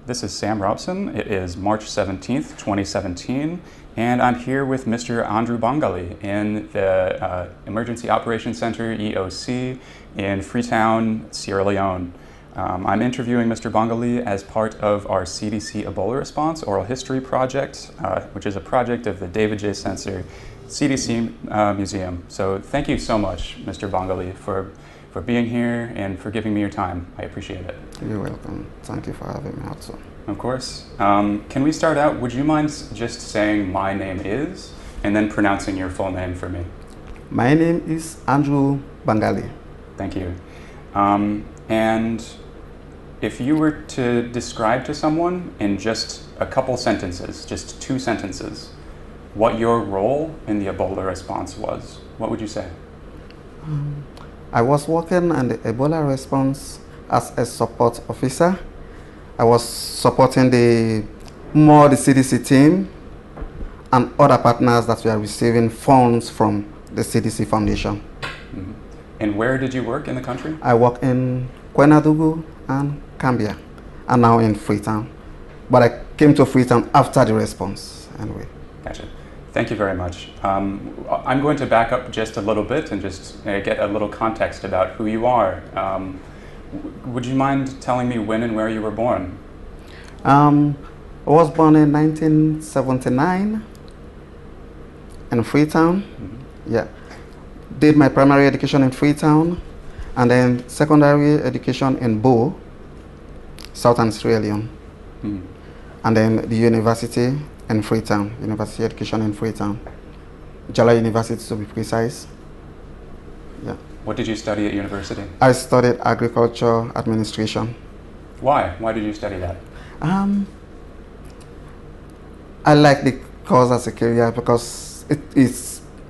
This is Sam Robson. It is March 17th, 2017, and I'm here with Mr. Andrew Bangalie in the Emergency Operations Center, EOC, in Freetown, Sierra Leone. I'm interviewing Mr. Bangalie as part of our CDC Ebola Response Oral History Project, which is a project of the David J. Sencer CDC Museum. So thank you so much, Mr. Bangalie, for being here and for giving me your time. I appreciate it. You're welcome. Thank you for having me also. Of course. Can we start out, would you mind just saying my name is, and then pronouncing your full name for me? My name is Andrew Bangalie. Thank you. And if you were to describe to someone in just a couple sentences, just 2 sentences, what your role in the Ebola response was, what would you say? I was working on the Ebola response as a support officer. I was supporting the CDC team and other partners that were receiving funds from the CDC Foundation. Mm-hmm. And where did you work in the country? I work in Kwenadugu and Cambia, and now in Freetown. But I came to Freetown after the response, anyway. Gotcha. Thank you very much. I'm going to back up just a little bit and just get a little context about who you are. Would you mind telling me when and where you were born? I was born in 1979 in Freetown. Mm-hmm. Yeah. Did my primary education in Freetown and then secondary education in Bo, Southern Sierra Leone. Mm-hmm. And then the university in Freetown, university education in Freetown. Jala University to be precise. Yeah. What did you study at university? I studied agriculture administration. Why? Why did you study that? I like the course as a career because it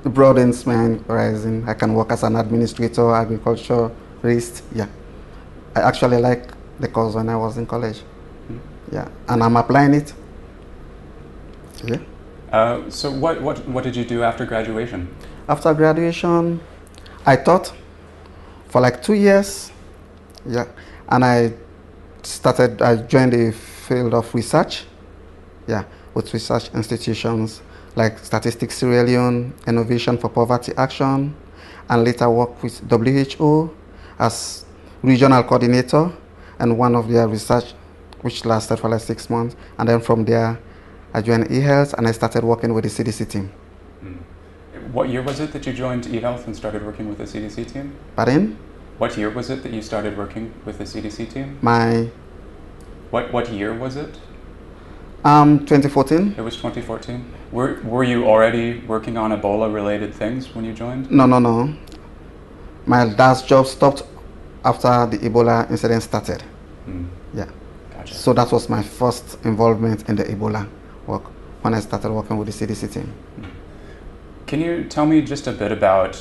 broadens my horizon. I can work as an administrator, agriculturist. Yeah. I actually like the course when I was in college. Mm-hmm. Yeah. And I'm applying it. Yeah. So what did you do after graduation? After graduation, I taught for like 2 years. Yeah. And I joined the field of research. Yeah. With research institutions like Statistics Sierra Leone, Innovation for Poverty Action, and later worked with WHO as regional coordinator and one of their research, which lasted for like 6 months. And then from there, I joined eHealth and I started working with the CDC team. What year was it that you joined eHealth and started working with the CDC team? Pardon? What year was it that you started working with the CDC team? What year was it? 2014. It was 2014. Were you already working on Ebola-related things when you joined? No. My last job stopped after the Ebola incident started. Yeah. Gotcha. So that was my first involvement in the Ebola work when I started working with the CDC team. Can you tell me just a bit about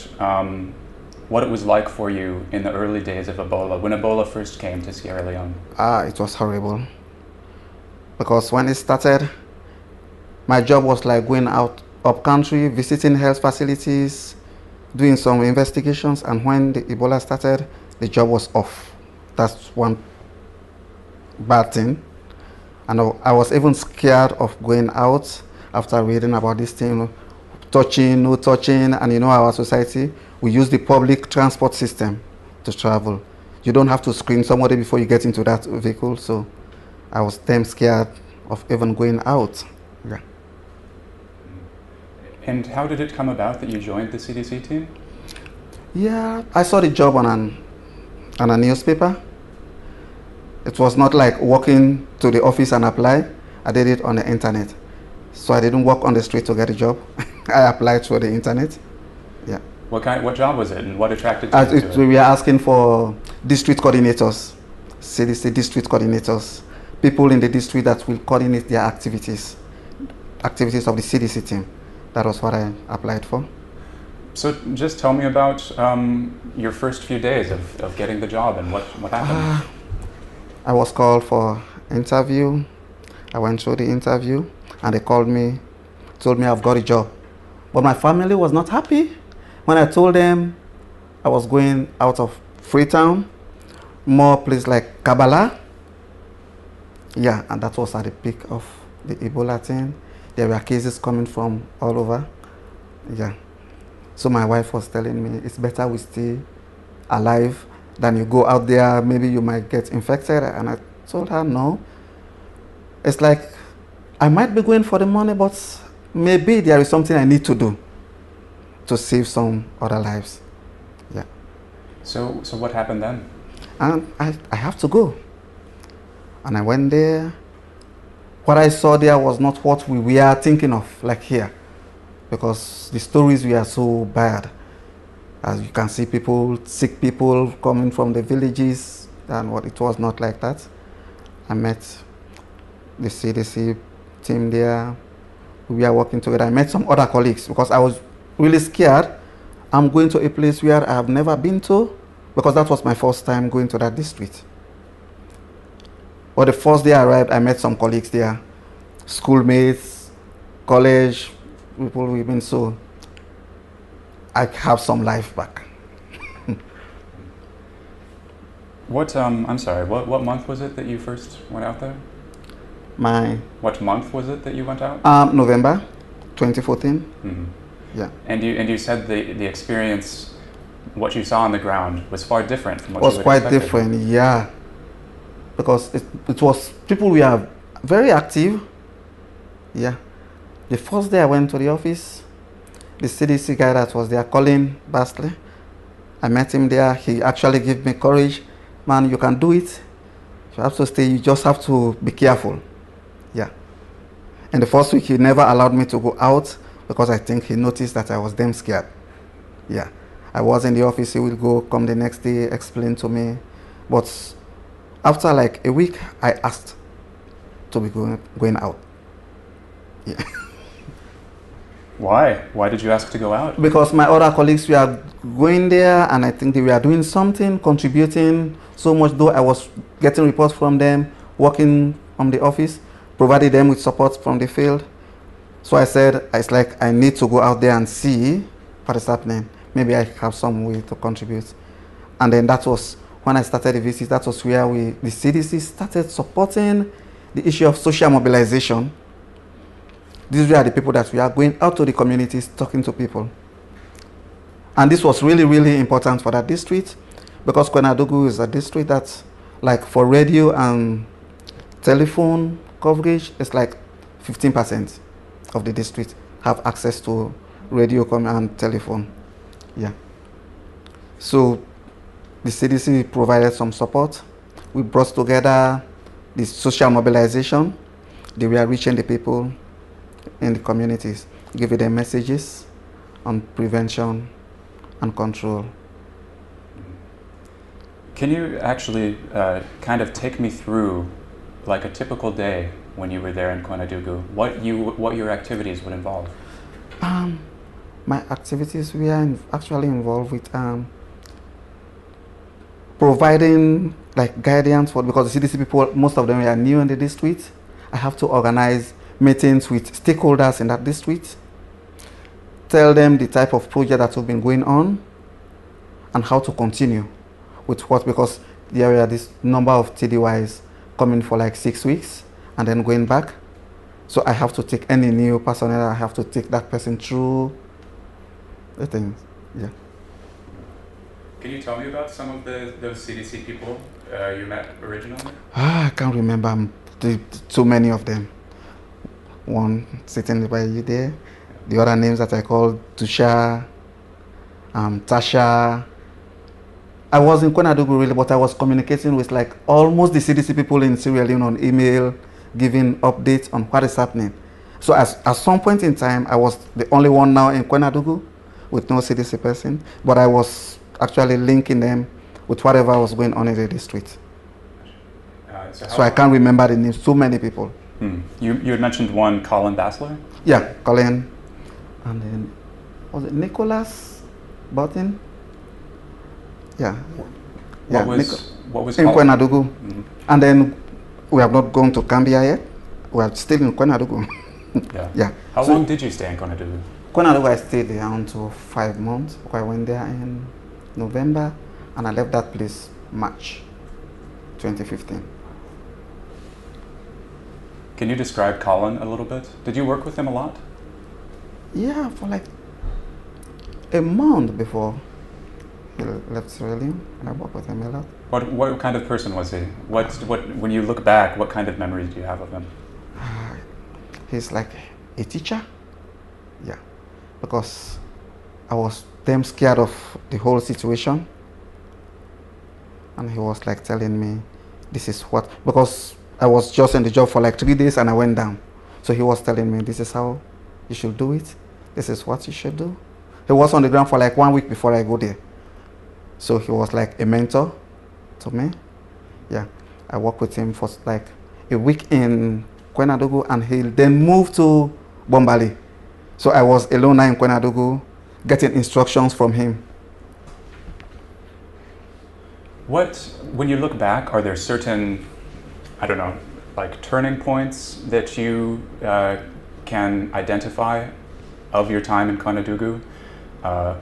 what it was like for you in the early days of Ebola, when Ebola first came to Sierra Leone? It was horrible. Because when it started, my job was like going out up country, visiting health facilities, doing some investigations, and when the Ebola started, the job was off. That's one bad thing. And I was even scared of going out after reading about this thing, touching, no touching, and you know our society, we use the public transport system to travel. You don't have to screen somebody before you get into that vehicle, so I was damn scared of even going out. Yeah. And how did it come about that you joined the CDC team? Yeah, I saw the job on a newspaper. It was not like walking to the office and apply. I did it on the internet. So I didn't walk on the street to get a job. I applied through the internet. Yeah. What job was it and what attracted you to it? We were asking for district coordinators, CDC district coordinators, people in the district that will coordinate their activities of the CDC team. That was what I applied for. So just tell me about your first few days of getting the job and what happened. I was called for interview. I went through the interview and they called me, told me I've got a job. But my family was not happy when I told them I was going out of Freetown, more place like Kabbalah. Yeah, and that was at the peak of the Ebola thing. There were cases coming from all over. Yeah. So my wife was telling me it's better we stay alive than you go out there, maybe you might get infected. And I told her no. It's like I might be going for the money, but maybe there is something I need to do to save some other lives. Yeah. So what happened then? And I have to go. And I went there. What I saw there was not what we were thinking of, like here, because the stories were so bad. As you can see, people, sick people coming from the villages, and what it was not like that. I met the CDC team there. We are working together. I met some other colleagues because I was really scared. I'm going to a place where I have never been to, because that was my first time going to that district. But the first day I arrived, I met some colleagues there, schoolmates, college people we've been, so I have some life back. I'm sorry, what month was it that you first went out there? What month was it that you went out? November 2014. Mm-hmm. Yeah. And you said the experience, what you saw on the ground, was far different from what was you had quite expected. different, yeah. Because it was, people were very active. Yeah. The first day I went to the office, the CDC guy that was there, Colin Bastley, I met him there. He actually gave me courage. Man, you can do it. You have to stay. You just have to be careful. Yeah. And the first week, he never allowed me to go out because I think he noticed that I was damn scared. Yeah. I was in the office. He would go, come the next day, explain to me. But after like a week, I asked to be going out. Yeah. Why? Why did you ask to go out? Because my other colleagues were going there, and I think they were doing something, contributing so much, though I was getting reports from them, working from the office, provided them with support from the field. So I said, it's like I need to go out there and see what is happening. Maybe I have some way to contribute. And then that was when I started the visit. That was where the CDC started supporting the issue of social mobilization. These were the people that we are going out to the communities, talking to people. And this was really, really important for that district, because Kwenadugu is a district that's like for radio and telephone coverage, it's like 15% of the district have access to radio and telephone. Yeah. So the CDC provided some support. We brought together the social mobilization. They were reaching the people in the communities, giving them messages on prevention and control. Can you actually kind of take me through like a typical day when you were there in Kwenadugu? What your activities would involve? My activities were actually involved with providing like guidance for, because the CDC people, most of them are new in the district. I have to organize meetings with stakeholders in that district, tell them the type of project that has been going on and how to continue with what, because there were this number of TDYs coming for like 6 weeks and then going back. So I have to take any new personnel, I have to take that person through the things. Yeah. Can you tell me about some of those CDC people you met originally? I can't remember too many of them. One sitting by you there. The other names that I called Tusha, Tasha. I was in Kwenadugu really, but I was communicating with like almost the CDC people in Sierra Leone on email, giving updates on what is happening. So at some point in time, I was the only one now in Kwenadugu with no CDC person, but I was actually linking them with whatever was going on in the district. So I can't remember the names, so many people. You had mentioned one, Colin Bassler? Yeah, Colin. And then, was it Nicholas Button? Yeah. What was in Colin? Kwenadugu. And then we have not gone to Cambia yet. We are still in Kwenadugu. Yeah. Yeah. How long did you stay in Kwenadugu? Kwenadugu, I stayed there until 5 months. I went there in November and I left that place March 2015. Can you describe Colin a little bit? Did you work with him a lot? Yeah, for like a month before he left Sierra Leone, I worked with him a lot. What kind of person was he? When you look back, what kind of memories do you have of him? He's like a teacher, yeah, because I was damn scared of the whole situation, and he was like telling me, this is what, because I was just in the job for like 3 days and I went down, so he was telling me, this is how you should do it, this is what you should do. He was on the ground for like 1 week before I go there, so he was like a mentor to me. Yeah, I worked with him for like a week in Kwenadougou, and he then moved to Bombali. So I was alone now in Kwenadougou, getting instructions from him. When you look back, are there certain, I don't know, like turning points that you can identify of your time in Kwenadougou?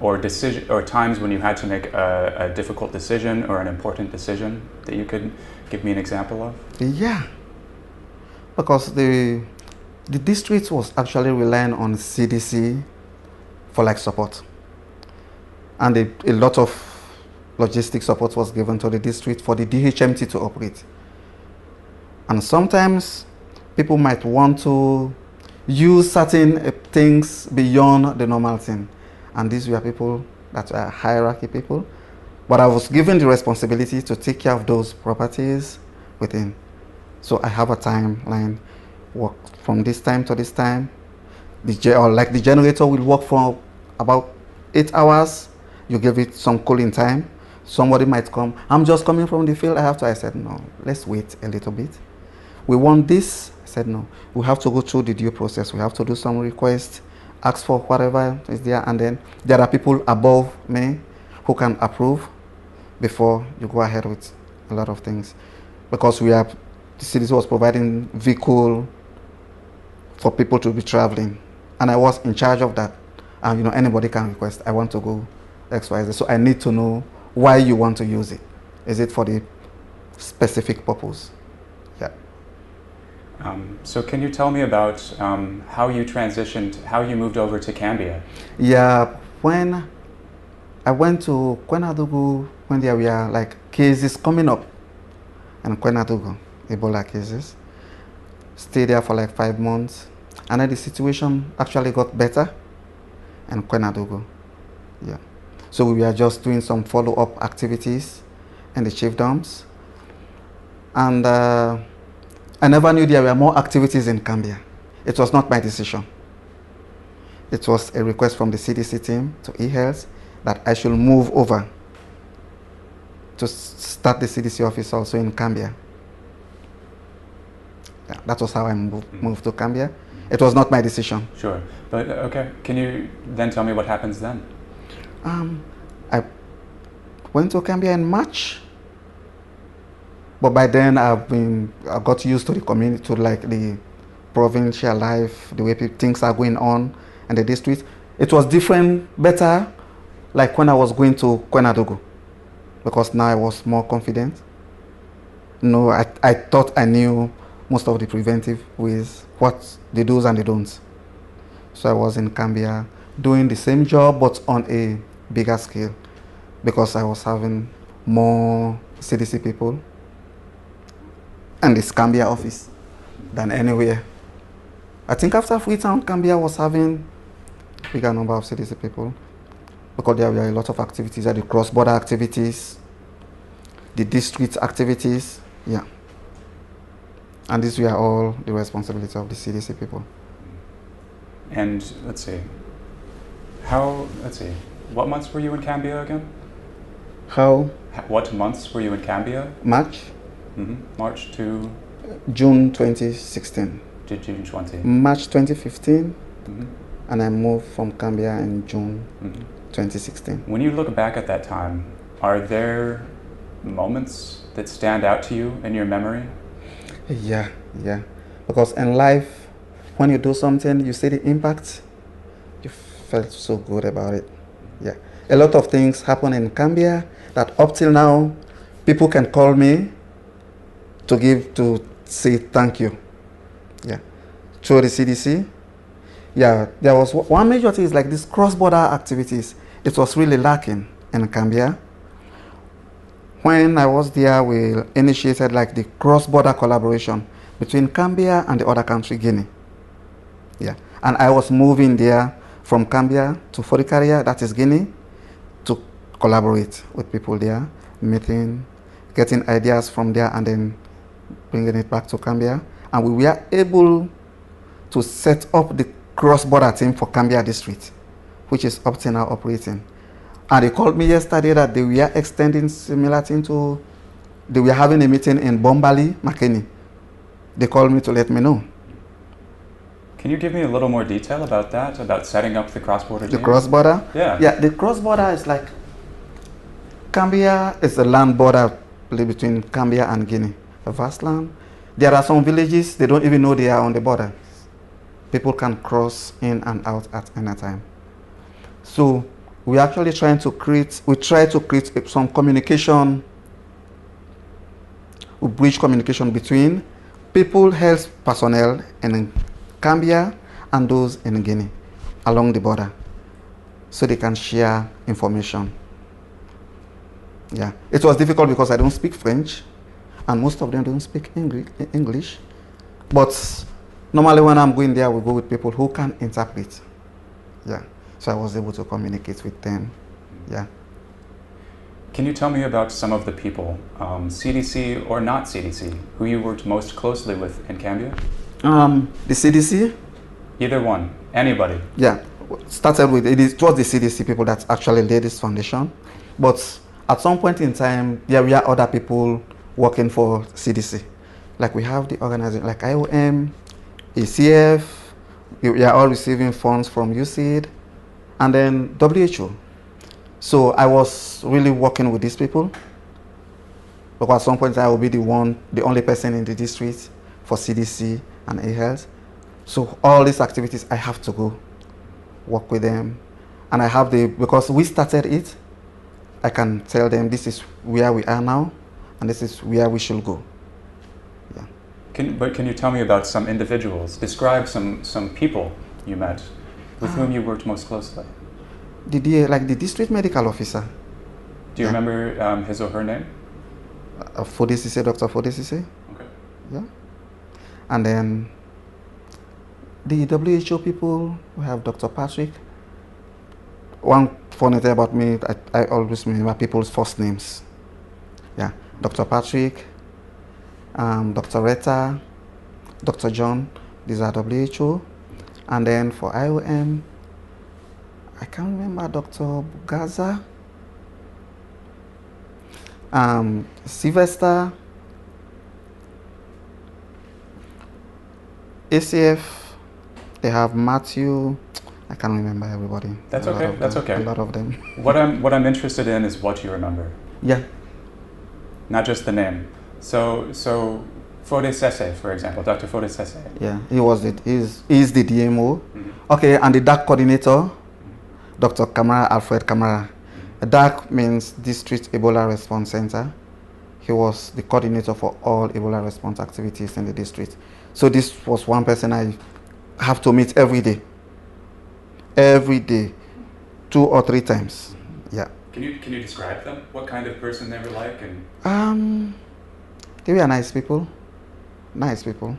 Or times when you had to make a difficult decision or an important decision that you could give me an example of? Yeah, because the district was actually relying on CDC for like support, and a lot of logistic support was given to the district for the DHMT to operate. And sometimes people might want to use certain things beyond the normal thing. And these were people that were hierarchy people. But I was given the responsibility to take care of those properties within. So I have a timeline, work from this time to this time. The generator will work for about 8 hours. You give it some cooling time. Somebody might come, I'm just coming from the field, I said, no, let's wait a little bit. We want this. I said, no, we have to go through the due process. We have to do some requests, ask for whatever is there, and then there are people above me who can approve before you go ahead with a lot of things. Because the city was providing vehicle for people to be traveling, and I was in charge of that. And anybody can request, I want to go X, Y, Z. So I need to know why you want to use it. Is it for the specific purpose? Yeah. So can you tell me about how you transitioned, how you moved over to Cambia? Yeah, when I went to Kwenadougou, when there were like cases coming up in Kwenadougou, Ebola cases, stayed there for like 5 months, and then the situation actually got better in Kwenadougou. Yeah. So we were just doing some follow-up activities in the chiefdoms, and I never knew there were more activities in Cambia. It was not my decision. It was a request from the CDC team to eHealth that I should move over to start the CDC office also in Cambia. Yeah, that was how I moved to Cambia. It was not my decision. Sure, but okay. Can you then tell me what happens then? I went to Cambia in March, but by then I got used to the community, to like the provincial life, the way things are going on in the district. It was different, better, like when I was going to Kwenadougou, because now I was more confident. I thought I knew most of the preventive ways, what the do's and the don'ts. So I was in Cambia doing the same job, but on a bigger scale, because I was having more CDC people and this Cambia office than anywhere. I think after Freetown, Cambia was having bigger number of CDC people, because there were a lot of activities, the cross-border activities, the district activities, yeah. And these were all the responsibility of the CDC people. And let's see, what months were you in Cambia again? What months were you in Cambia? March. March to? June 2016. June 20. March 2015, and I moved from Cambia in June 2016. When you look back at that time, are there moments that stand out to you in your memory? Yeah. Because in life, when you do something, you see the impact, you felt so good about it. Yeah. A lot of things happen in Cambia that up till now, people can call me to say thank you. Yeah, through the CDC. Yeah, there was one major thing is like these cross-border activities. It was really lacking in Gambia. When I was there, we initiated like the cross-border collaboration between Gambia and the other country, Guinea. Yeah, and I was moving there from Gambia to Forikaria, that is Guinea, to collaborate with people there, meeting, getting ideas from there, and then bringing it back to Gambia. And we were able to set up the cross-border team for Gambia district, which is up to now operating. And they called me yesterday that they were extending similar thing to, they were having a meeting in Bombali, Makeni. They called me to let me know. Can you give me a little more detail about that, about setting up the cross-border team? The cross-border? Yeah. Yeah, the cross-border is like, Gambia is a land border between Gambia and Guinea, a vast land. There are some villages, they don't even know they are on the border. People can cross in and out at any time. So we're actually trying to create, we try to create some communication, we bridge communication between people, health personnel in Gambia and those in Guinea along the border, so they can share information. Yeah, it was difficult because I don't speak French and most of them don't speak English. But normally when I'm going there, we go with people who can interpret. Yeah, so I was able to communicate with them. Yeah. Can you tell me about some of the people, CDC or not CDC, who you worked most closely with in Gambia? The CDC? Either one, anybody. Yeah, started with, it was the CDC people that actually laid this foundation. But at some point in time, there were other people working for CDC. Like we have the organization, like IOM, ACF, we are all receiving funds from UCAID, and then WHO. So I was really working with these people, because at some point I will be the only person in the district for CDC and A-Health. So all these activities, I have to go work with them. And I have because we started it, I can tell them this is where we are now, and this is where we should go. Yeah. Can you tell me about some individuals? Describe some people you met with whom you worked most closely. Like the district medical officer. Do you remember his or her name? Fodesise, Dr. Fodesise. Okay. Yeah. And then the WHO people, we have Dr. Patrick. One funny thing about me, I always remember people's first names. Yeah, Dr. Patrick, Dr. Retta, Dr. John, these are WHO. And then for IOM, I can't remember Dr. Gaza, Sylvester, ACF, they have Matthew. I can't remember everybody. That's okay. That's okay. A lot of them. What I'm interested in is what you remember. Yeah. Not just the name. So Fodesise, for example, Dr. Fodesise. Yeah, he's the DMO. Okay, and the DAC coordinator, Dr. Alfred Kamara. DAC means District Ebola Response Center. He was the coordinator for all Ebola response activities in the district. So this was one person I have to meet every day. Every day, 2 or 3 times. Yeah. Can you describe them? What kind of person they were like? And they were nice people. Nice people.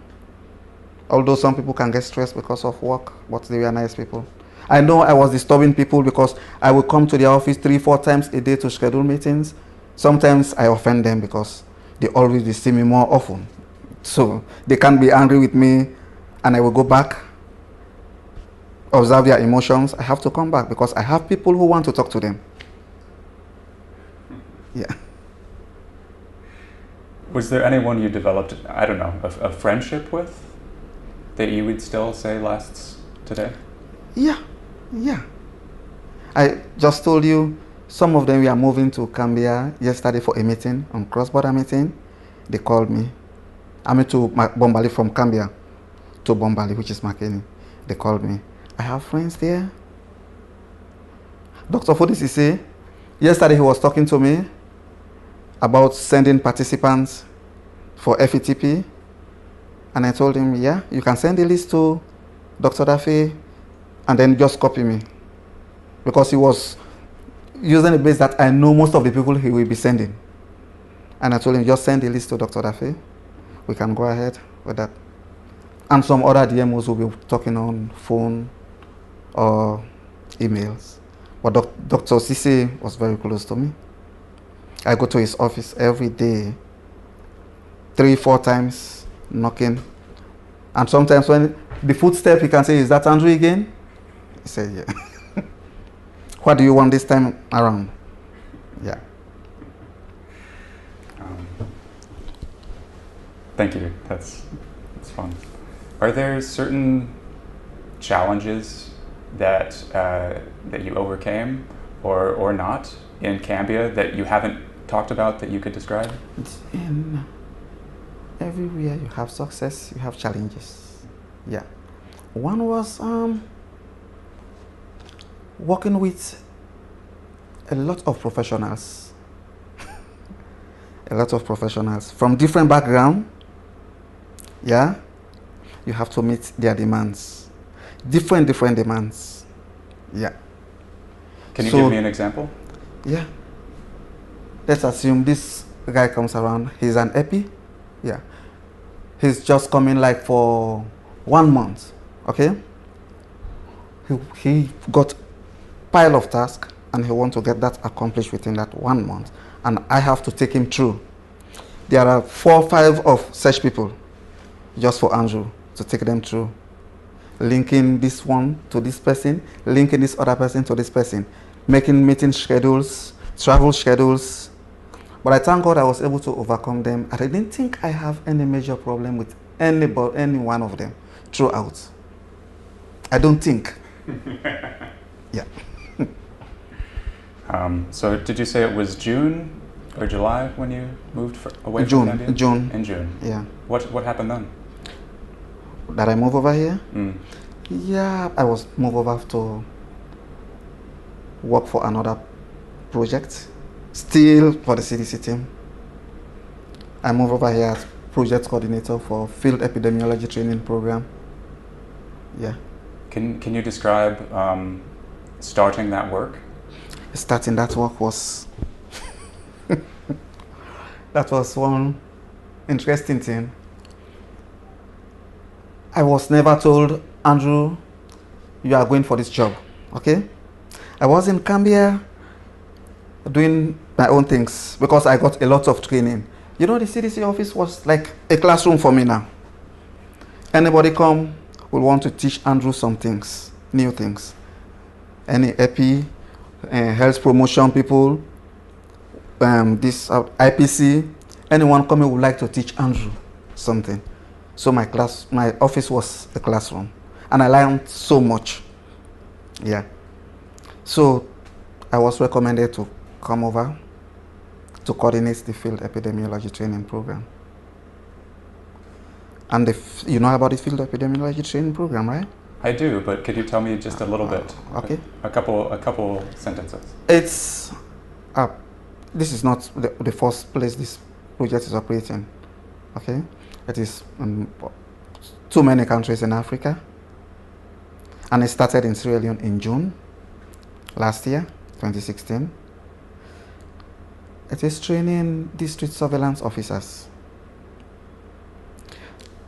Although some people can get stressed because of work, but they were nice people. I know I was disturbing people because I would come to their office 3-4 times a day to schedule meetings. Sometimes I offend them because they always see me more often. So they can't be angry with me, and I will go back, observe their emotions. I have to come back because I have people who want to talk to them. Yeah. Was there anyone you developed, I don't know, a friendship with that you would still say lasts today? Yeah. I just told you, some of them were moving to Gambia yesterday for a meeting, on cross-border meeting. They called me. I mean to Bombali, from Gambia to Bombali, which is Makeni. They called me. I have friends there. Dr. Fodesise, yesterday he was talking to me about sending participants for FPTP. And I told him, yeah, you can send the list to Dr. Daffy and then just copy me. Because he was using a base that I know most of the people he will be sending. And I told him, just send the list to Dr. Daffy. We can go ahead with that. And some other DMOs will be talking on phone or emails. But Dr. Sisi was very close to me. I go to his office every day, 3-4 times, knocking. And sometimes when the footstep, he can say, is that Andrew again? He said, yeah. What do you want this time around? Yeah. Thank you. That's fun. Are there certain challenges that that you overcame or not in Cambia that you haven't talked about that you could describe? In everywhere you have success, you have challenges. Yeah. One was working with a lot of professionals. A lot of professionals from different backgrounds. Yeah. You have to meet their demands. Different demands. Yeah. Can you give me an example? Yeah. Let's assume this guy comes around. He's an epi. Yeah. He's just coming like for 1 month. Okay. He got pile of tasks and he wants to get that accomplished within that 1 month. And I have to take him through. There are 4 or 5 of such people just for Andrew to take them through. Linking this one to this person, linking this other person to this person, making meeting schedules, travel schedules. But I thank God I was able to overcome them. I didn't think I have any major problem with any one of them throughout. I don't think. Yeah. So did you say it was June or July when you moved away June, from India? June. In June. Yeah. What happened then? That I move over here? Mm. Yeah, I was moved over to work for another project, still for the CDC team. I moved over here as project coordinator for field epidemiology training program. Yeah. Can you describe starting that work? Starting that work was that was one interesting thing. I was never told, Andrew, you are going for this job, okay? I was in Cambia doing my own things because I got a lot of training. You know, the CDC office was like a classroom for me now. Anybody come will want to teach Andrew some things, new things. Any epi, health promotion people, this IPC, anyone coming would like to teach Andrew something. So my office was a classroom, and I learned so much. Yeah. So I was recommended to come over to coordinate the field epidemiology training program. And you know about the field epidemiology training program, right? I do, but could you tell me just a little bit? Okay. A couple sentences. It's this is not the first place this project is operating. Okay. It is too many countries in Africa, and it started in Sierra Leone in June last year, 2016. It is training district surveillance officers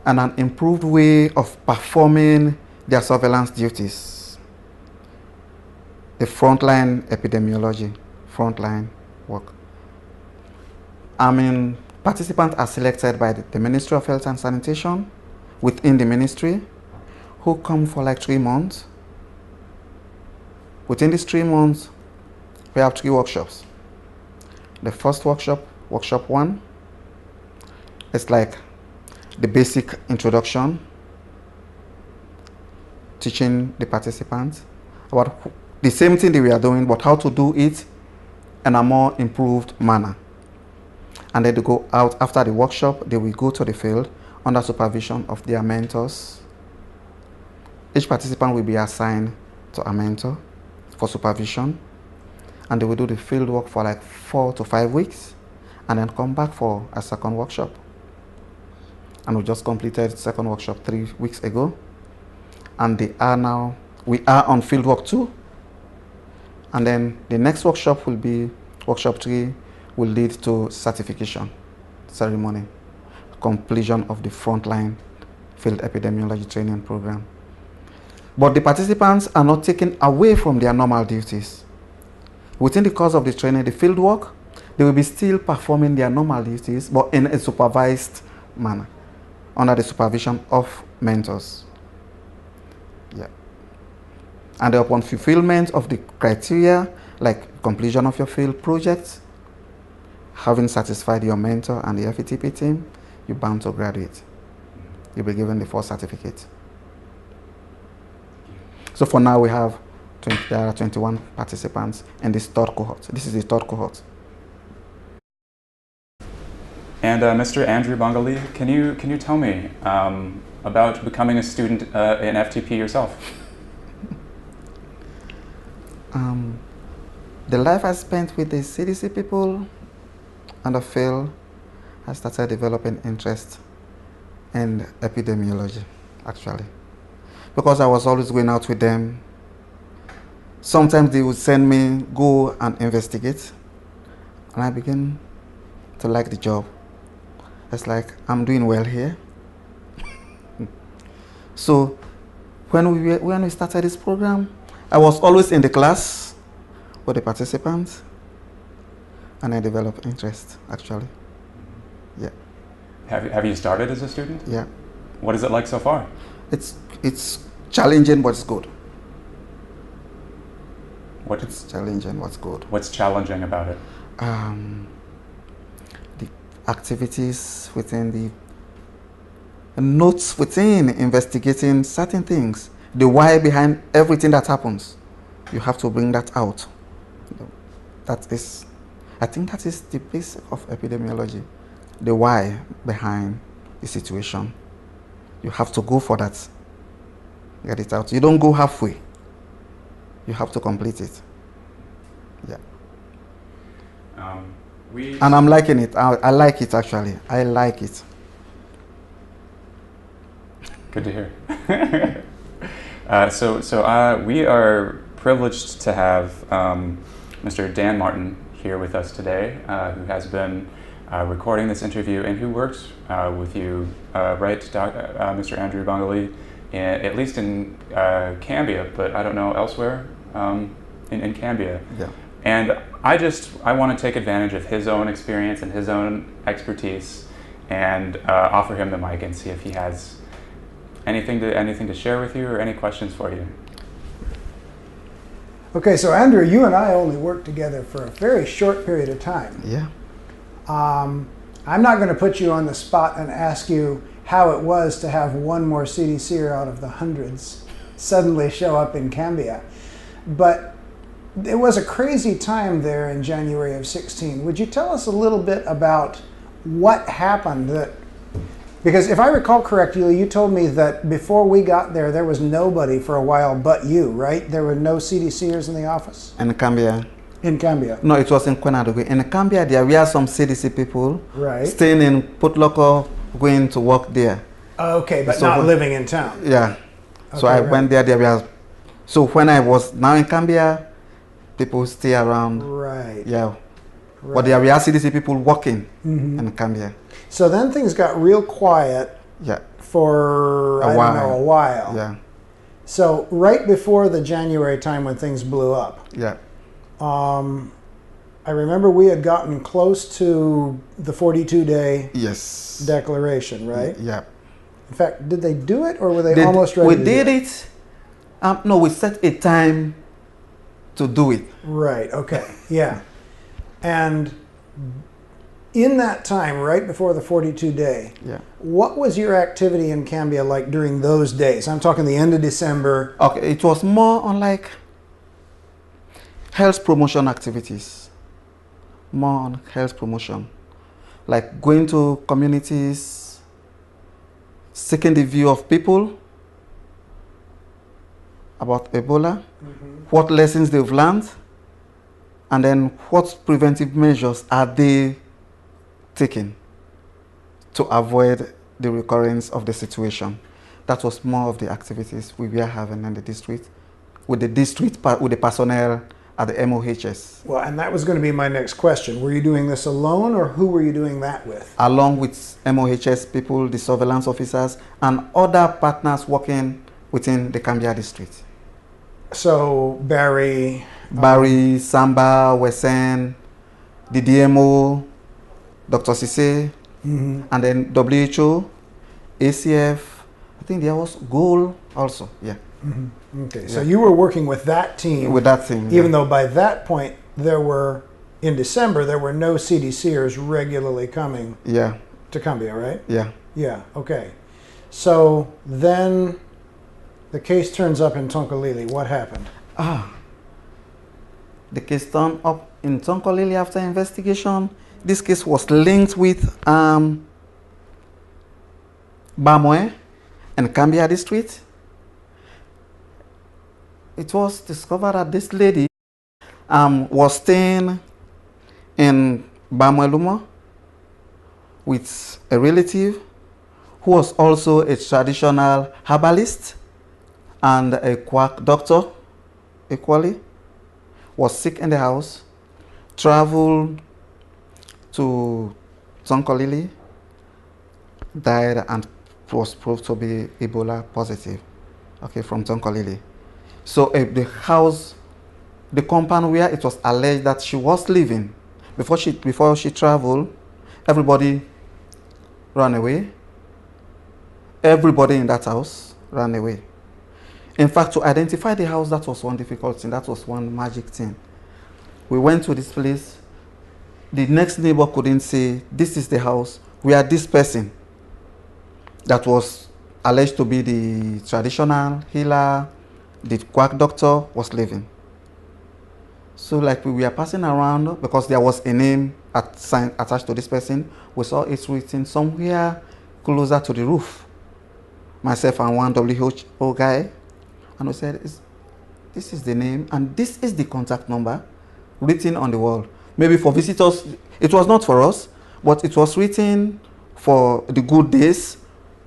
and an improved way of performing their surveillance duties. The frontline epidemiology, frontline work. Participants are selected by the Ministry of Health and Sanitation within the ministry, who come for like 3 months. Within these 3 months, we have 3 workshops. The first workshop, workshop 1, is like the basic introduction, teaching the participants about the same thing that we are doing, but how to do it in a more improved manner. And then they go out after the workshop, they will go to the field under supervision of their mentors. Each participant will be assigned to a mentor for supervision, and they will do the field work for like 4 to 5 weeks and then come back for a second workshop. and we just completed second workshop 3 weeks ago. And we are on field work 2. And then the next workshop will be, workshop 3 will lead to certification ceremony, completion of the frontline field epidemiology training program. But the participants are not taken away from their normal duties. Within the course of the training, the field work, they will be still performing their normal duties, but in a supervised manner, under the supervision of mentors. Yeah. And upon fulfillment of the criteria, like completion of your field project, having satisfied your mentor and the FPTP team, you're bound to graduate. You'll be given the first certificate. So for now, we have there are 21 participants in this third cohort. This is the third cohort. And Mr. Andrew Bangalie, can you tell me about becoming a student in FTP yourself? The life I spent with the CDC people and the field, I started developing interest in epidemiology, actually, because I was always going out with them. Sometimes they would send me, go and investigate, and I began to like the job. It's like, I'm doing well here. So when we started this program, I was always in the class with the participants, and I developed interest, actually. Yeah. Have you started as a student? Yeah. What is it like so far? It's challenging, but it's good. It's challenging, what's good. What's challenging about it? The activities within the notes within investigating certain things, the why behind everything that happens. You have to bring that out. I think that is the basic of epidemiology. The why behind the situation. You have to go for that. Get it out. You don't go halfway. You have to complete it. Yeah. And I'm liking it. I like it, actually. I like it. Good to hear. So we are privileged to have Mr. Dan Martin here with us today, who has been recording this interview and who works with you, right, Mr. Andrew Bangalie, at least in Cambia, but I don't know elsewhere in Cambia. Yeah. And I want to take advantage of his own experience and his own expertise and offer him the mic and see if he has anything to share with you or any questions for you. Okay, so Andrew, you and I only worked together for a very short period of time. Yeah. I'm not going to put you on the spot and ask you how it was to have one more CDCer out of the hundreds suddenly show up in Cambia. But it was a crazy time there in January of 16. Would you tell us a little bit about what happened? Because if I recall correctly, you told me that before we got there, there was nobody for a while but you, right? There were no CDCers in the office? In Cambia. In Cambia? No, it was in Kwenadougui. In Cambia, there were some CDC people staying in Putloko, going to work there. Okay, but so not living in town? Yeah. Okay, so I went there. So when I was now in Cambia, people stay around. Right. Yeah. Right. But there were CDC people working in Cambia. So then things got real quiet. Yeah. For a while. Yeah. So right before the January time when things blew up. Yeah. I remember we had gotten close to the 42-day declaration, right? Yeah. In fact, did they do it or were they almost ready to do it? We did it. No, we set a time to do it. Right, okay, yeah. And in that time, right before the 42-day, what was your activity in Cambia like during those days? I'm talking the end of December. Okay, it was more on like health promotion activities. More on health promotion. Like going to communities, seeking the view of people about Ebola, what lessons they've learned, and then what preventive measures are they taking to avoid the recurrence of the situation. That was more of the activities we were having in the district, with the personnel at the MOHS. Well, and that was going to be my next question. Were you doing this alone, or who were you doing that with? Along with MOHS people, the surveillance officers, and other partners working within the Cambia district. So Barry, Samba, Wesen, the DMO, Dr. Sise, and then WHO, ACF, I think there was GOAL also, yeah. Okay, so you were working with that team. With that team, even though by that point in December, there were no CDCers regularly coming to Cambia, right? Yeah. Yeah, okay. So then the case turns up in Tonkolili. What happened? The case turned up in Tonkolili after investigation. This case was linked with Bamoe and Cambia district. It was discovered that this lady was staying in Bamoe Luma with a relative who was also a traditional herbalist and a quack doctor equally, was sick in the house, traveled to Tonkolili, died, and was proved to be Ebola positive, okay, from Tonkolili. So the house, the compound where it was alleged that she was living, before she traveled, everybody ran away. Everybody in that house ran away. In fact, to identify the house, that was one difficult thing. That was one magic thing. We went to this place. The next neighbor couldn't say, this is the house where this person that was alleged to be the traditional healer, the quack doctor, was living. So like we were passing around, because there was a name attached to this person, we saw it written somewhere closer to the roof. Myself and one WHO guy, and we said, this is the name, and this is the contact number written on the wall. Maybe for visitors, it was not for us, but it was written for the good days.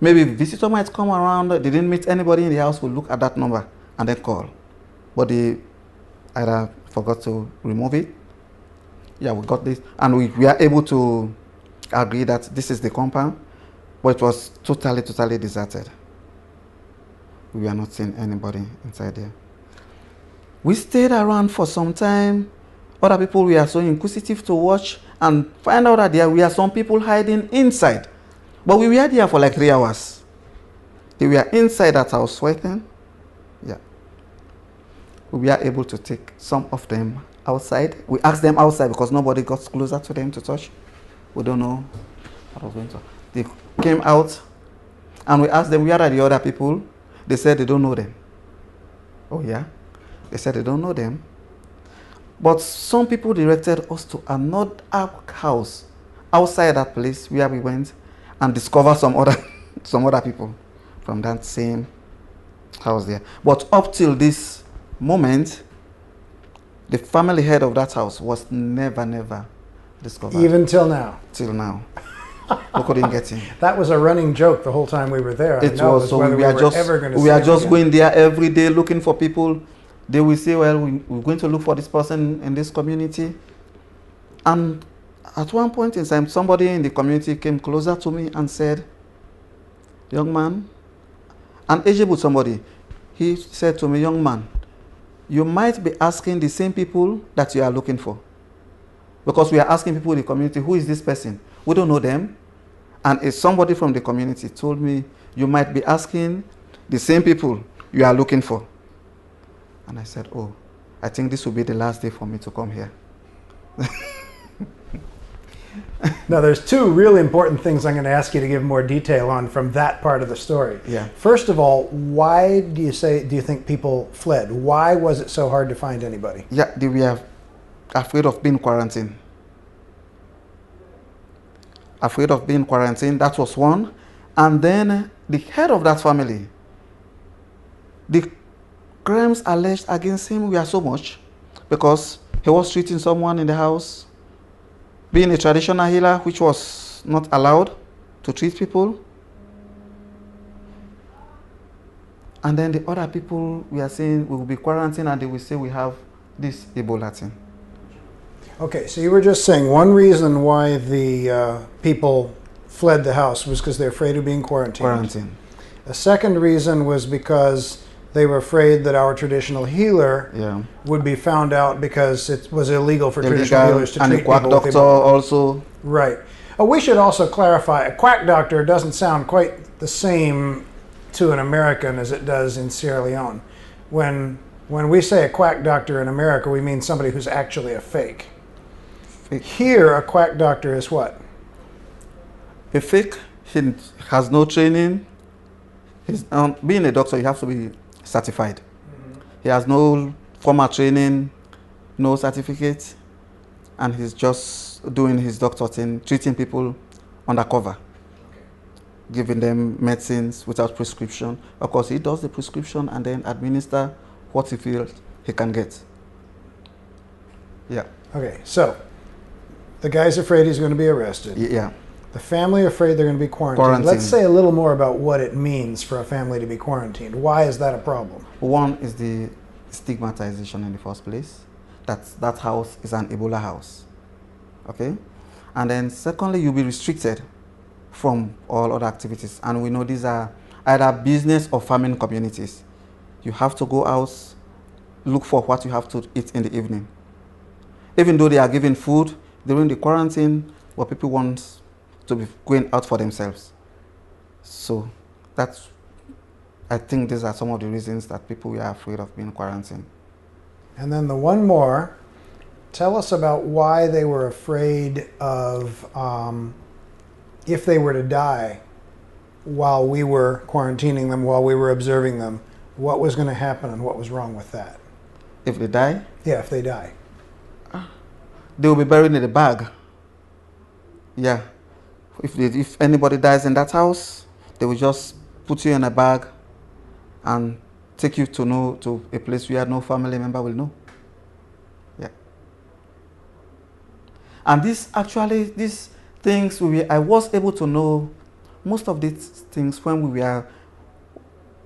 Maybe visitor might come around, they didn't meet anybody in the house, will look at that number and then call. But they either forgot to remove it. Yeah, we got this, and we were able to agree that this is the compound, but it was totally deserted. We were not seeing anybody inside there. We stayed around for some time. Other people were so inquisitive to watch and find out that there were some people hiding inside. But we were there for like 3 hours. They were inside that house working. Yeah. We were able to take some of them outside. We asked them outside because nobody got closer to them to touch. We don't know what was going on. They came out and we asked them, where are the other people? They said they don't know them. Oh yeah? They said they don't know them. But some people directed us to another house outside that place where we went and discovered some other people from that same house there. But up till this moment, the family head of that house was never discovered. Even till now? Till now. We couldn't get him. That was a running joke the whole time we were there. It was, so we are just going there every day looking for people. They will say, well, we're going to look for this person in this community. And at one point in time, somebody in the community came closer to me and said, young man, an ageable somebody, he said to me, young man, you might be asking the same people that you are looking for. Because we are asking people in the community, who is this person? We don't know them. And if somebody from the community told me, you might be asking the same people you are looking for. And I said, oh, I think this will be the last day for me to come here. Now, there's two really important things I'm going to ask you to give more detail on from that part of the story. Yeah. First of all, why do you think people fled? Why was it so hard to find anybody? Yeah, they were afraid of being quarantined. Afraid of being quarantined, that was one. And then the head of that family, the crimes alleged against him were so much because he was treating someone in the house, being a traditional healer, which was not allowed to treat people. And then the other people we are saying we will be quarantined, and they will say we have this Ebola thing. Okay, so you were just saying one reason why the people fled the house was because they're afraid of being quarantined. A second reason was because they were afraid that our traditional healer would be found out because it was illegal for traditional healers to treat people with Ebola. And a quack doctor also. Right. We should also clarify, a quack doctor doesn't sound quite the same to an American as it does in Sierra Leone. When we say a quack doctor in America, we mean somebody who's actually a fake. Here, a quack doctor is what? A fake. He has no training. Being a doctor, you have to be certified. He has no formal training, no certificate, and he's just doing his doctor thing, treating people undercover, giving them medicines without prescription. Of course, he does the prescription and then administer what he feels he can get. Yeah. Okay, so the guy's afraid he's going to be arrested. Yeah. The family are afraid they're going to be quarantined. Let's say a little more about what it means for a family to be quarantined. Why is that a problem? One is the stigmatization in the first place. That house is an Ebola house. Okay? And then secondly, you'll be restricted from all other activities. And we know these are either business or farming communities. You have to go out, look for what you have to eat in the evening. Even though they are giving food during the quarantine, what people want to be going out for themselves. So I think these are some of the reasons that people are afraid of being quarantined. And then the one more, tell us about why they were afraid of if they were to die while we were quarantining them, while we were observing them, what was going to happen and what was wrong with that? If they die? Yeah, if they die. They will be buried in a bag. Yeah. If anybody dies in that house, they will just put you in a bag and take you to a place where no family member will know. Yeah. And these things, I was able to know most of these things when we were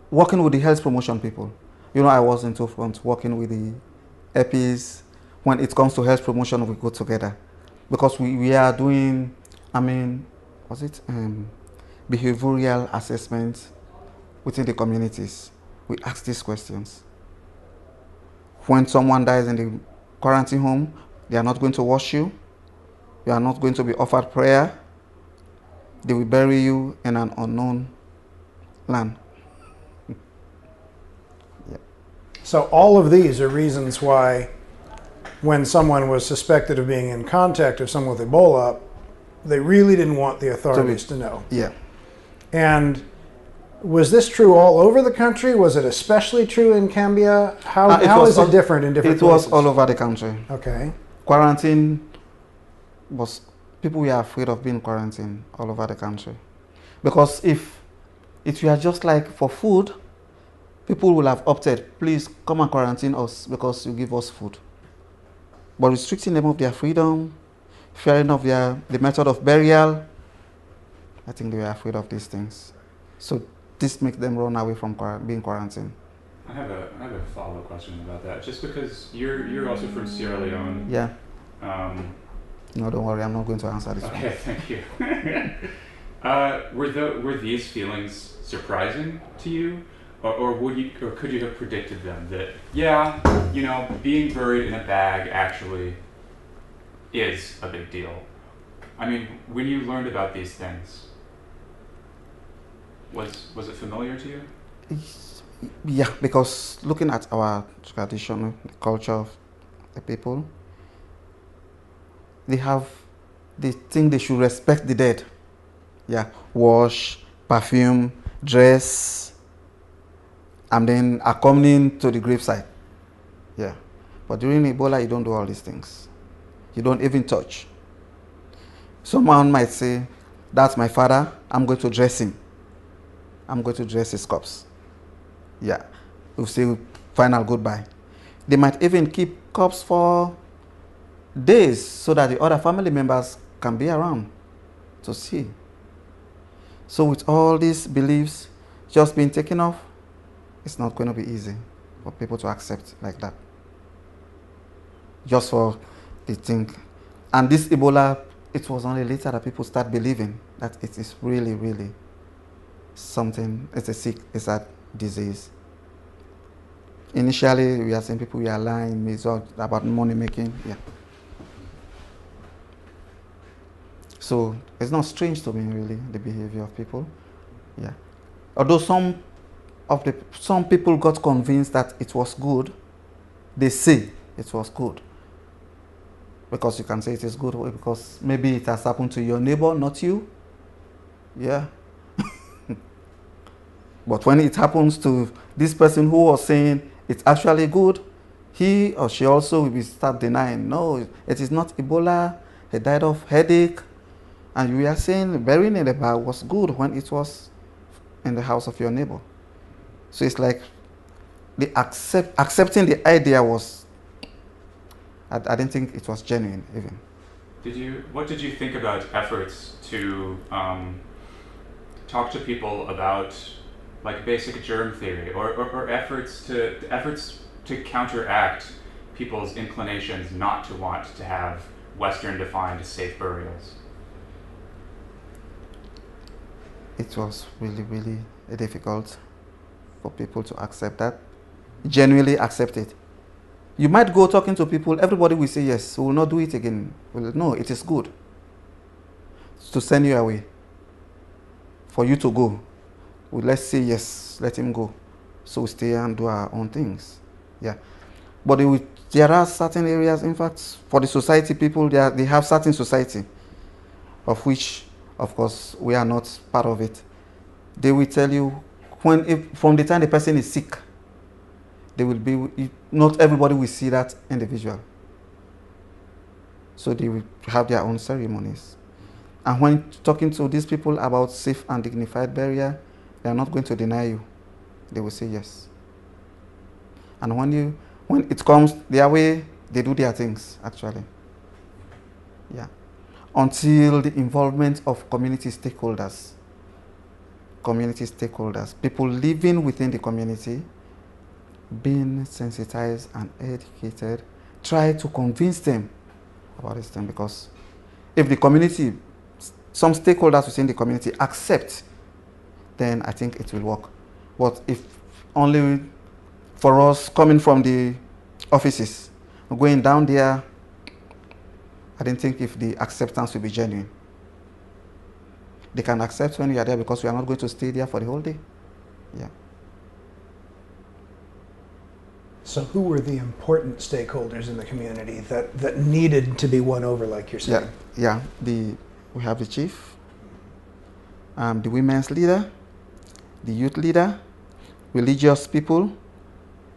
working with the health promotion people. You know, I was into front working with the EPIs. When it comes to health promotion, we go together. Because we are doing, behavioral assessment within the communities. We ask these questions. When someone dies in the quarantine home, they are not going to wash you. You are not going to be offered prayer. They will bury you in an unknown land. Yeah. So all of these are reasons why when someone was suspected of being in contact with someone with Ebola, they really didn't want the authorities to know. Yeah. And was this true all over the country? Was it especially true in Cambia? How is it different in different places? It was all over the country. Okay. Quarantine was, people were afraid of being quarantined all over the country. Because if it were just like for food, people will have opted, please come and quarantine us because you give us food. But restricting them of their freedom, fearing of the method of burial, I think they were afraid of these things. So this makes them run away from being quarantined. I have a follow-up question about that. Just because you're also from Sierra Leone. Yeah. No, don't worry. I'm not going to answer this one. Okay, thank you. Were these feelings surprising to you, or could you have predicted them? That being buried in a bag actually is a big deal. I mean, when you learned about these things, was it familiar to you? Yeah, because looking at our tradition, the culture of the people, they think they should respect the dead. Yeah, wash, perfume, dress, and then accompanying to the graveside. Yeah, but during Ebola, you don't do all these things. You don't even touch. Someone might say, that's my father, I'm going to dress him. I'm going to dress his corpse. Yeah, we'll say final goodbye. They might even keep corpse for days so that the other family members can be around to see. So with all these beliefs just being taken off, it's not going to be easy for people to accept like that. Just for the thing. And this Ebola, it was only later that people start believing that it is really, really something, it's a disease. Initially, we are saying people were lying, it's all about money making, yeah. So it's not strange to me, really, the behavior of people, yeah. Although some people got convinced that it was good, they say it was good. Because you can say it is good because maybe it has happened to your neighbor, not you. Yeah. But when it happens to this person who was saying it's actually good, he or she also will start denying, no, it is not Ebola, he died of headache. And we are saying burying in the bag was good when it was in the house of your neighbor. So it's like the accepting the idea was, I didn't think it was genuine even. What did you think about efforts to talk to people about like basic germ theory or efforts to counteract people's inclinations not to want to have Western defined safe burials? It was really, really difficult for people to accept that, genuinely accept it. You might go talking to people, everybody will say yes, we will not do it again. Well, no, it is good to send you away, for you to go. Well, let's say yes, let him go. So we stay and do our own things. Yeah. But there are certain areas, in fact, for the society people, they have certain society, of which, of course, we are not part of it. They will tell you, from the time the person is sick, they will be, not everybody will see that individual. So they will have their own ceremonies. And when talking to these people about safe and dignified burial, they are not going to deny you. They will say yes. And when it comes their way, they do their things, actually. Yeah. Until the involvement of community stakeholders, people living within the community, being sensitized and educated, try to convince them about this thing, because if the community, some stakeholders within the community accept, then I think it will work. But if only for us coming from the offices, going down there, I don't think if the acceptance will be genuine. They can accept when we are there because we are not going to stay there for the whole day. Yeah. So who were the important stakeholders in the community that needed to be won over, like you're saying? Yeah. We have the chief, the women's leader, the youth leader, religious people.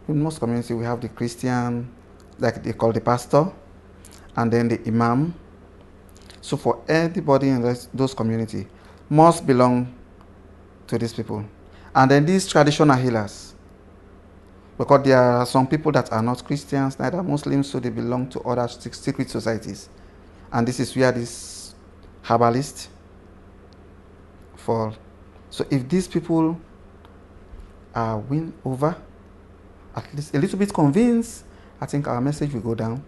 In most communities, we have the Christian, like they call the pastor, and then the imam. So for anybody in those communities, must belong to these people. And then these traditional healers, because there are some people that are not Christians, neither Muslims, so they belong to other secret societies. And this is where this herbalist fall. So if these people are win over, at least a little bit convinced, I think our message will go down.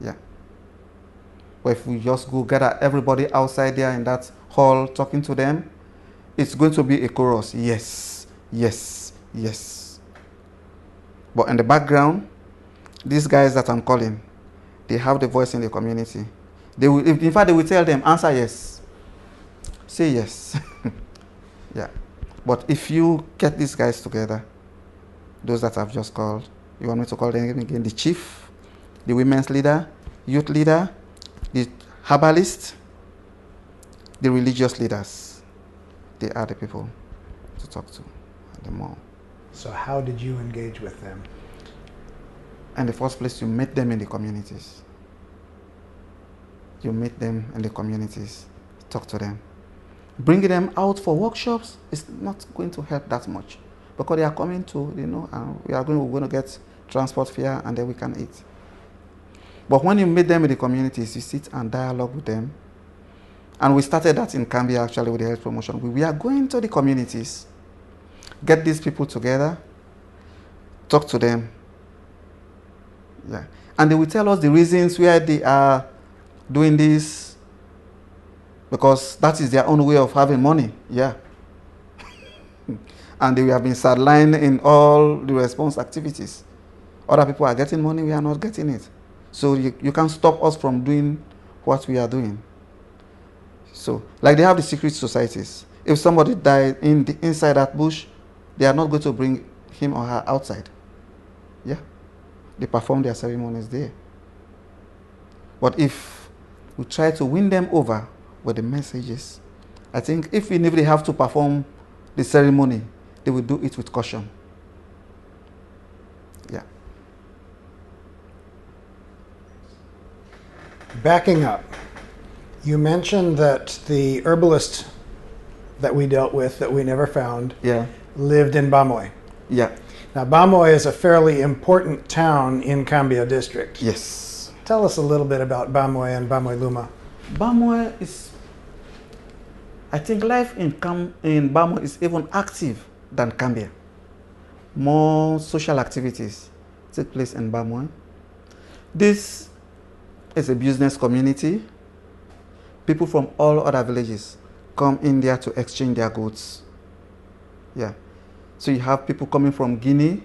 Yeah. But if we just go gather everybody outside there in that hall talking to them, it's going to be a chorus. Yes, yes, yes. But in the background, these guys that I'm calling, they have the voice in the community. They will, in fact, they will tell them, answer yes. Say yes. Yeah. But if you get these guys together, those that I've just called, you want me to call them again? The chief, the women's leader, youth leader, the herbalist, the religious leaders. They are the people to talk to the more. So how did you engage with them? In the first place, you meet them in the communities. You meet them in the communities, talk to them. Bringing them out for workshops is not going to help that much, because they are coming to, and we're going to get transport fare and then we can eat. But when you meet them in the communities, you sit and dialogue with them. And we started that in Cambia actually with the health promotion. We are going to the communities get these people together, talk to them. Yeah. And they will tell us the reasons why they are doing this, because that is their own way of having money. Yeah. And they have been sidelined in all the response activities. Other people are getting money, we are not getting it. So you can't stop us from doing what we are doing. So, like they have the secret societies. If somebody died inside that bush, they are not going to bring him or her outside. Yeah. They perform their ceremonies there. But if we try to win them over with the messages, I think if they have to perform the ceremony, they will do it with caution. Yeah. Backing up, you mentioned that the herbalist that we dealt with, that we never found, lived in Bamoy. Yeah. Now, Bamoy is a fairly important town in Cambia district. Yes. Tell us a little bit about Bamoy and Bamoy Luma. Bamoy is, I think life in Bamoy is even active than Cambia. More social activities take place in Bamoy. This is a business community. People from all other villages come in there to exchange their goods. Yeah. So you have people coming from Guinea,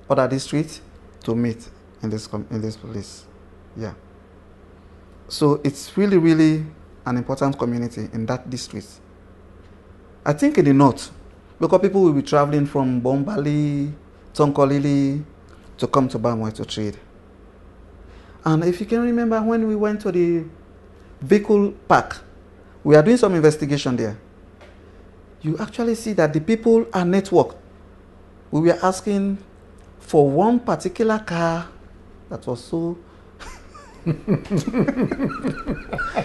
other districts, to meet in this place. Yeah. So it's really, really an important community in that district. I think in the north, because people will be traveling from Bombali, Tonkolili to come to Bamoy to trade. And if you can remember when we went to the vehicle park, we are doing some investigation there. You actually see that the people are networked. We were asking for one particular car that was so...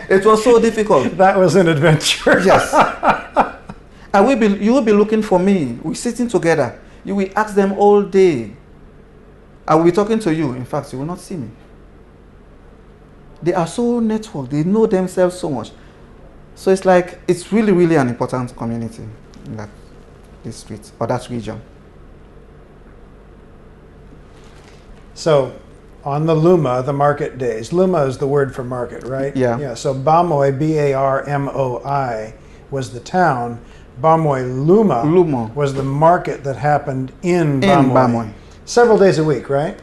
It was so difficult. That was an adventure. Yes. And you will be looking for me. We're sitting together. You will ask them all day. I will be talking to you. In fact, you will not see me. They are so networked. They know themselves so much. So it's like, it's really, really an important community in that district or that region. So, on the Luma, the market days, Luma is the word for market, right? Yeah. Yeah. So Bamoy, B-A-R-M-O-I, was the town. Bamoy Luma was the market that happened in Bamoy. Several days a week, right?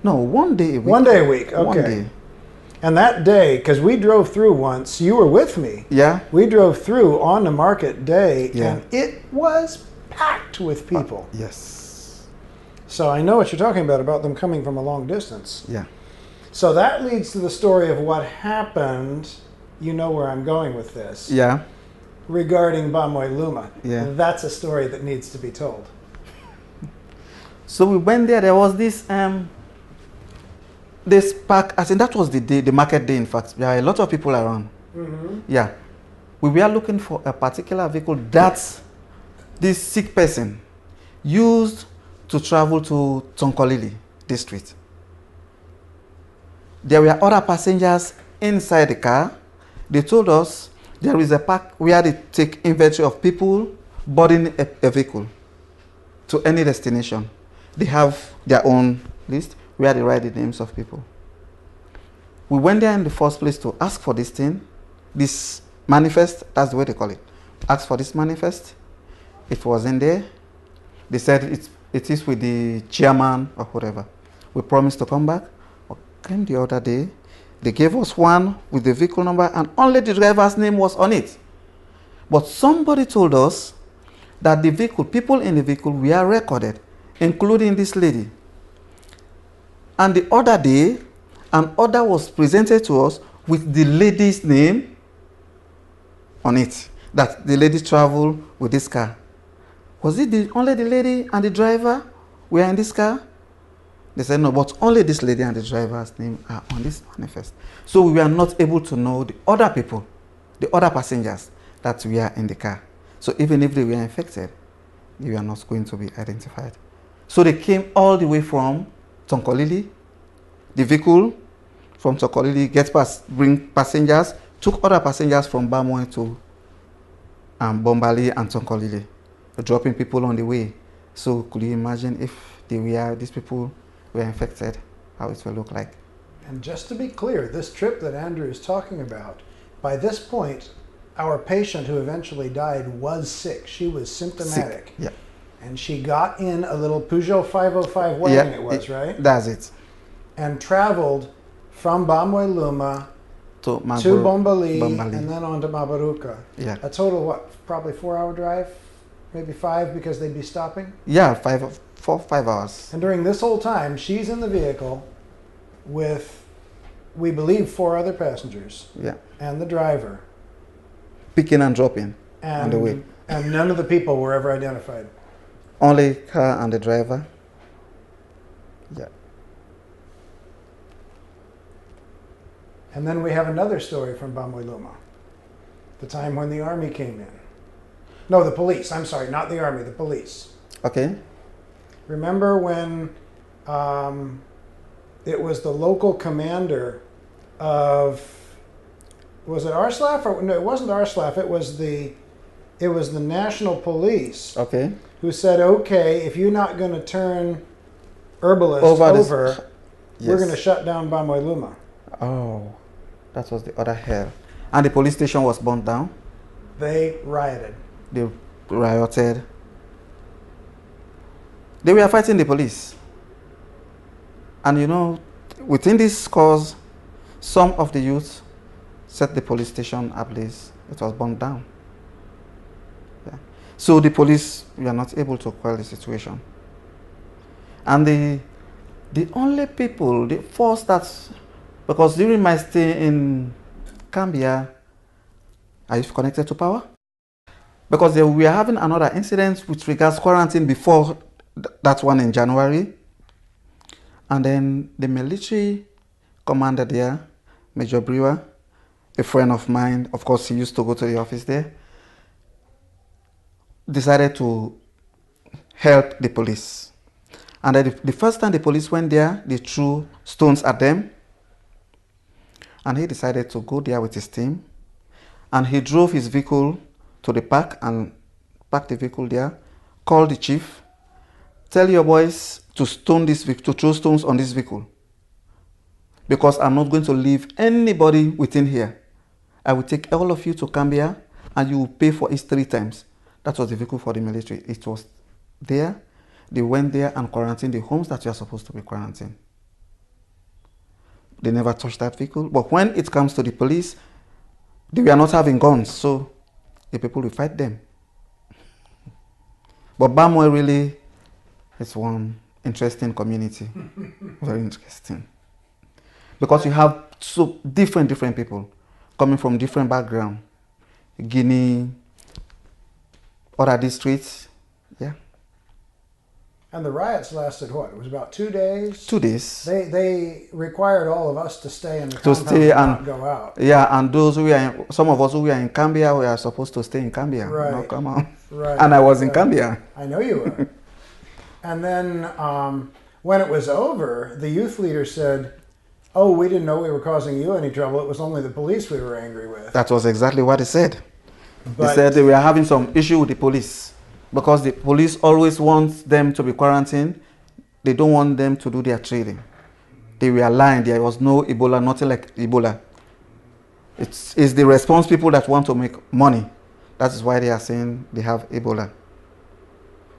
No, 1 day a week. 1 day a week, okay. 1 day. And that day, because we drove through once, you were with me. Yeah. We drove through on the market day, Yeah. and it was packed with people. Yes. So I know what you're talking about them coming from a long distance. Yeah. So that leads to the story of what happened. You know where I'm going with this. Yeah. Regarding Bamoy Luma. Yeah. That's a story that needs to be told. So we went there. There was this park. I think that was the day, the market day. In fact, there are a lot of people around. Mm-hmm. Yeah. We were looking for a particular vehicle that this sick person used to travel to Tonkolili district. There were other passengers inside the car. They told us there is a park where they take inventory of people boarding a vehicle to any destination. They have their own list where they write the names of people. We went there in the first place to ask for this thing, this manifest, that's the way they call it. Asked for this manifest. It wasn't there. They said it is with the chairman or whatever. We promised to come back. We came the other day. They gave us one with the vehicle number and only the driver's name was on it. But somebody told us that the vehicle, people in the vehicle were recorded, including this lady. And the other day, an order was presented to us with the lady's name on it, that the lady traveled with this car. Was it only the lady and the driver were in this car? They said no, but only this lady and the driver's name are on this manifest. So we were not able to know the other people, the other passengers that were in the car. So even if they were infected, they were not going to be identified. So they came all the way from Tonkolili. The vehicle from Tonkolili bring passengers, took other passengers from Bamoy to Bombali and Tonkolili. dropping people on the way. So could you imagine if these people were infected, how it will look like? And just to be clear, this trip that Andrew is talking about, by this point, our patient who eventually died was sick. She was symptomatic. Sick. Yeah. And she got in a little Peugeot 505 wagon, Yeah, it was, right? That's it. And traveled from Bamwe Luma To to Bangalie, Bangalie. and then on to Mabaruka. Yeah. A total, what, probably 4-hour drive? Maybe 5 because they'd be stopping? Yeah, 5 hours. And during this whole time, she's in the vehicle with, we believe, 4 other passengers. Yeah. And the driver. Picking and dropping on the way. And none of the people were ever identified. Only her and the driver. Yeah. And then we have another story from Bamwe Luma. The time when the army came in. No, the police. I'm sorry, not the army, the police. Okay. Remember when it was the local commander of, was it Arslaf? Or no, it wasn't Arslaf. It was the national police. Okay. Who said, okay, if you're not going to turn herbalists over, Yes. we're going to shut down Bamwe Luma. Oh, that was the other hell. And the police station was burned down. They rioted. They rioted. They were fighting the police. And you know, within this cause, some of the youth set the police station ablaze. It was burned down. Yeah. So the police were not able to quell the situation. And the only people, the force that's, because during my stay in Gambia, are you connected to power? Because we were having another incident with regards quarantine before that one in January. And then the military commander there, Major Brewer, a friend of mine, of course he used to go to the office there, decided to help the police. And the first time the police went there, they threw stones at them. And he decided to go there with his team. And he drove his vehicle to the park and parked the vehicle there, called the chief, tell your boys to stone this vehicle, to throw stones on this vehicle. Because I'm not going to leave anybody within here. I will take all of you to Gambia and you will pay for it 3 times. That was the vehicle for the military. It was there. They went there and quarantined the homes that you are supposed to be quarantined. They never touched that vehicle. But when it comes to the police, they were not having guns, so the people will fight them. But Bamwe really is one interesting community. Very interesting. Because you have so different people coming from different backgrounds. Guinea, other districts, yeah. And the riots lasted what? It was about 2 days? 2 days. They required all of us to stay in the compound and not go out. Yeah, and those who are some of us who were in Gambia, we are supposed to stay in Gambia. Right. Not come out. Right. And I was in Gambia. I know you were. And then when it was over, the youth leader said, oh, we didn't know we were causing you any trouble. It was only the police we were angry with. That was exactly what he said. But he said they were having some issue with the police because the police always want them to be quarantined. They don't want them to do their trading. They were lying. There was no Ebola, nothing like Ebola. It's the response people that want to make money. That is why they are saying they have Ebola.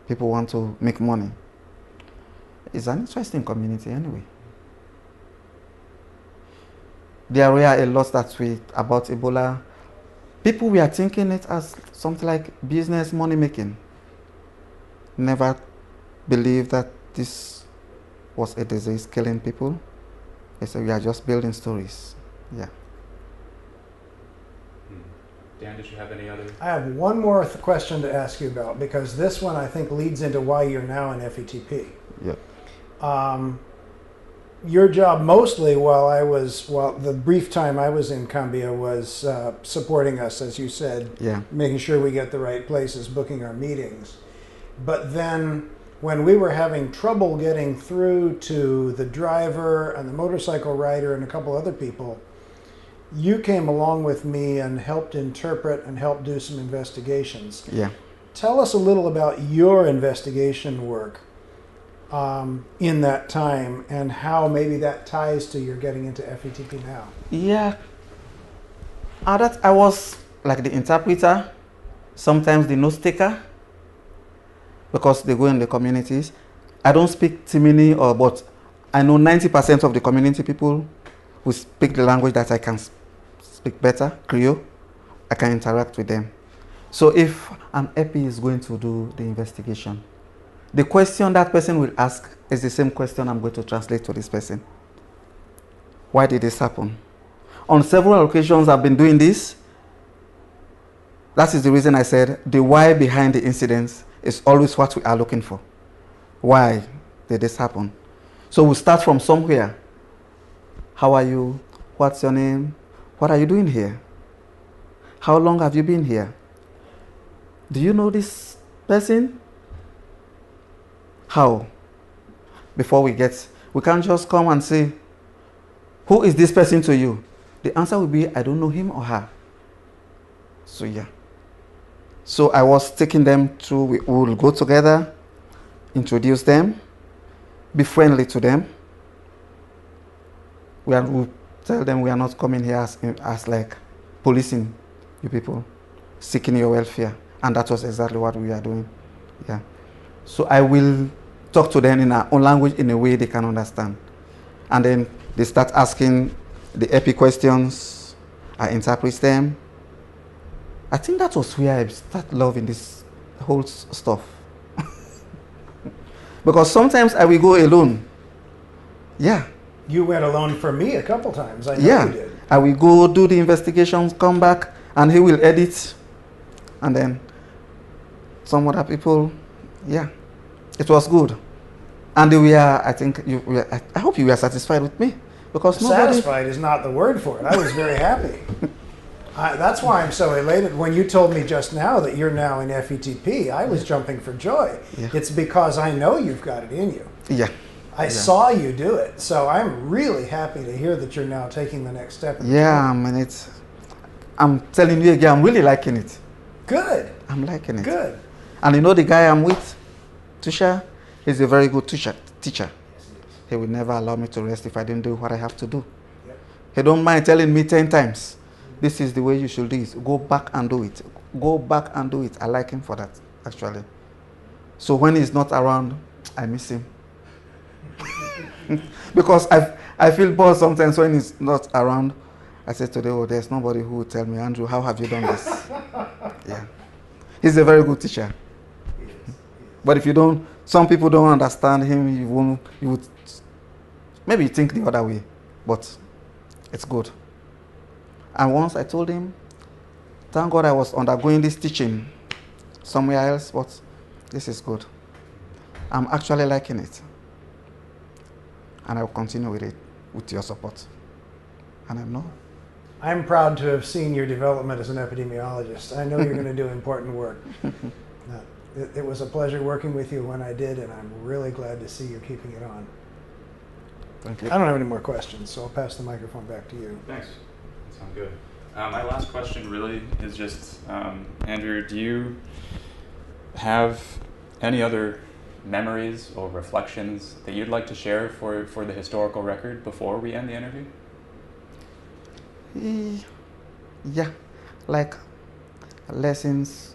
People want to make money. It's an interesting community anyway. There were a lot that we about Ebola. People were thinking it as something like business money making. Never believed that this was a disease killing people. They said we are just building stories. Yeah. Dan, did you have any other? I have one more question to ask you about, because this one I think leads into why you're now in FPTP. Yeah. Your job mostly the brief time I was in Gambia was supporting us, as you said, Yeah. making sure we get the right places, booking our meetings. But then when we were having trouble getting through to the driver and the motorcycle rider and a couple other people, you came along with me and helped interpret and helped do some investigations. Yeah. tell us a little about your investigation work in that time and how maybe that ties to your getting into FPTP now. Yeah. I was like the interpreter, sometimes the note taker, because they go in the communities. I don't speak Timini, but I know 90% of the community people who speak the language that I can speak better, Creole. I can interact with them. So if an EP is going to do the investigation, the question that person will ask is the same question I'm going to translate to this person. Why did this happen? On several occasions I've been doing this. That is the reason I said the why behind the incidents is always what we are looking for. Why did this happen? So we start from somewhere. How are you? What's your name? What are you doing here? How long have you been here? Do you know this person? How? Before we can't just come and say, who is this person to you? The answer will be, I don't know him or her. So yeah. So I was taking them through, we will go together, introduce them, be friendly to them. We'll tell them we are not coming here as like policing you people, seeking your welfare. And that was exactly what we are doing. Yeah. So I will talk to them in our own language in a way they can understand. And then they start asking the epi questions. I interpret them. I think that was where I start loving this whole stuff. Because sometimes I will go alone. Yeah. You went alone for me a couple times. I know Yeah. you did. I will go do the investigations, come back, and he will edit. And then some other people, yeah. It was good. And we are, I think, I hope you were satisfied with me. Because satisfied is not the word for it. I was very happy. That's why I'm so elated. When you told me just now that you're now in FPTP, I was jumping for joy. Yeah. It's because I know you've got it in you. Yeah. I saw you do it. So I'm really happy to hear that you're now taking the next step. Yeah, I mean, I'm telling you again, I'm really liking it. Good. I'm liking it. Good. And you know the guy I'm with, Tusha, he's a very good teacher. He will never allow me to rest if I didn't do what I have to do. Yep. He don't mind telling me 10 times, this is the way you should do it. Go back and do it. Go back and do it. I like him for that, actually. So when he's not around, I miss him. Because I feel bored sometimes when he's not around. I said today, oh, there's nobody who will tell me, Andrew, how have you done this? Yeah. He's a very good teacher. But if you don't, some people don't understand him, you would maybe think the other way. But it's good. And once I told him, thank God I was undergoing this teaching somewhere else, but this is good. I'm actually liking it. And I will continue with it, with your support. And I'm proud to have seen your development as an epidemiologist. I know you're going to do important work. It was a pleasure working with you when I did, and I'm really glad to see you keeping it on. Thank you. I don't have any more questions, so I'll pass the microphone back to you. Thanks. That sounds good. My last question really is just, Andrew, do you have any other memories or reflections that you'd like to share for the historical record before we end the interview? Yeah, like lessons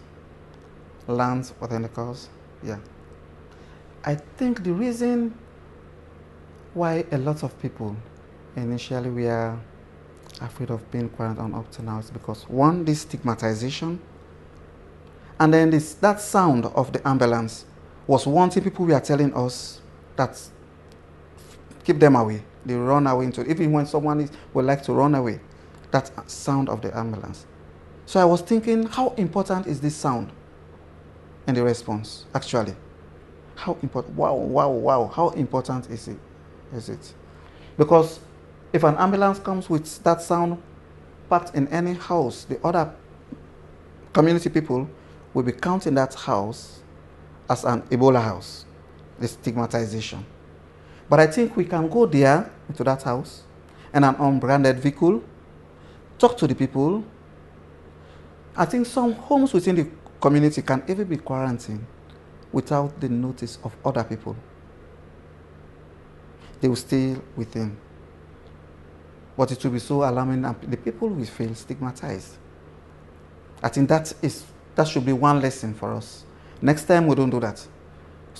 learned within the course. Yeah. I think the reason why a lot of people initially were afraid of being quarantined up to now is because, one, this stigmatization, and then that sound of the ambulance was one thing people were telling us that keep them away. They run away into it. Even when someone would like to run away, that sound of the ambulance. So I was thinking, how important is this sound in the response, actually? How important? Wow. How important is it? Because if an ambulance comes with that sound packed in any house, the other community people will be counting that house as an Ebola house, the stigmatization. But I think we can go there, into that house, in an unbranded vehicle, talk to the people. I think some homes within the community can even be quarantined without the notice of other people. They will stay within. But it will be so alarming and the people will feel stigmatized. I think that should be one lesson for us. Next time we don't do that.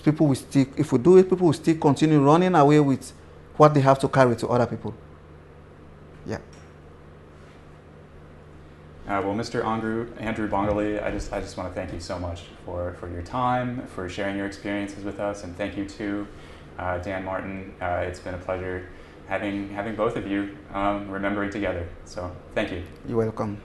People will still, if we do it, people will still continue running away with what they have to carry to other people. Yeah. Well, Mr. Andrew Bangalie, I just want to thank you so much for your time, for sharing your experiences with us, and thank you to Dan Martin. It's been a pleasure having both of you remembering together. So thank you. You're welcome.